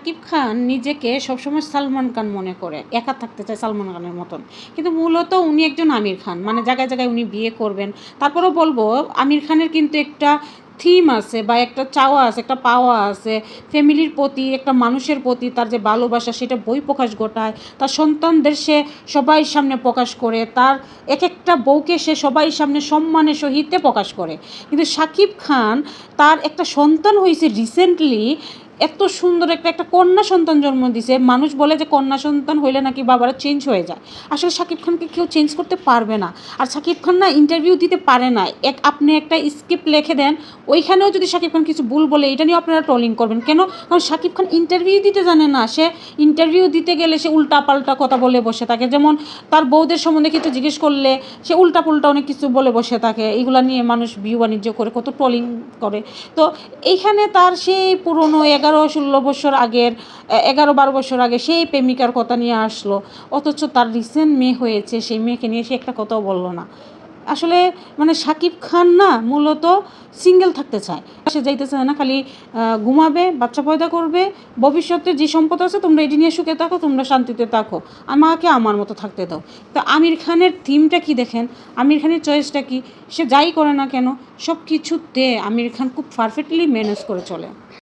শাকিব খান নিজেকে সবসময় সালমান খান মনে করে, একা থাকতে চায় সালমান খানের মতন। কিন্তু মূলত উনি একজন আমির খান, মানে জায়গায় জায়গায় উনি বিয়ে করবেন। তারপরেও বলবো আমির খানের কিন্তু একটা থিম আছে বা একটা চাওয়া আছে, একটা পাওয়া আছে ফ্যামিলির প্রতি, একটা মানুষের প্রতি তার যে ভালোবাসা সেটা বই প্রকাশ ঘটায়। তার সন্তানদের সে সবাই সামনে প্রকাশ করে, তার এক একটা বউকে সে সবাই সামনে সম্মানের সহিতে প্রকাশ করে। কিন্তু শাকিব খান, তার একটা সন্তান হয়েছে রিসেন্টলি, এত সুন্দর একটা কন্যা সন্তান জন্ম দিছে। মানুষ বলে যে কন্যা সন্তান হইলে নাকি বাবারা চেঞ্জ হয়ে যায়। আসলে শাকিব খানকে কেউ চেঞ্জ করতে পারবে না। আর শাকিব খান না ইন্টারভিউ দিতে পারে না। আপনি একটা স্ক্রিপ্ট লিখে দেন, ওইখানেও যদি শাকিব খান কিছু ভুল বলে এটা নিয়ে আপনারা ট্রলিং করবেন কেন? কারণ শাকিব খান ইন্টারভিউ দিতে জানে না। সে ইন্টারভিউ দিতে গেলে সে উল্টাপাল্টা কথা বলে বসে থাকে। যেমন তার বউদের সম্বন্ধে কিছু জিজ্ঞেস করলে সে উল্টাপুল্টা অনেক কিছু বলে বসে থাকে। এগুলা নিয়ে মানুষ ভিউ বাণিজ্য করে, কত ট্রলিং করে। তো এইখানে তার সেই পুরনো 11-16 বছর আগের, 11-12 বছর আগে সেই প্রেমিকার কথা নিয়ে আসলো। অথচ তার রিসেন্ট মেয়ে হয়েছে, সেই মেয়েকে নিয়ে সে একটা কথাও বললো না। আসলে মানে শাকিব খান না মূলত সিঙ্গেল থাকতে চায়, সে যাইতে চায় না, খালি ঘুমাবে, বাচ্চা পয়দা করবে, ভবিষ্যতে যে সম্পদ আছে তোমরা এটি নিয়ে সুখে থাকো, তোমরা শান্তিতে থাকো, আমাকে আমার মতো থাকতে দাও। তো আমির খানের থিমটা কি দেখেন, আমির খানের চয়েসটা কি, সে যাই করে না কেন সব কিছুতে আমির খান খুব পারফেক্টলি ম্যানেজ করে চলে।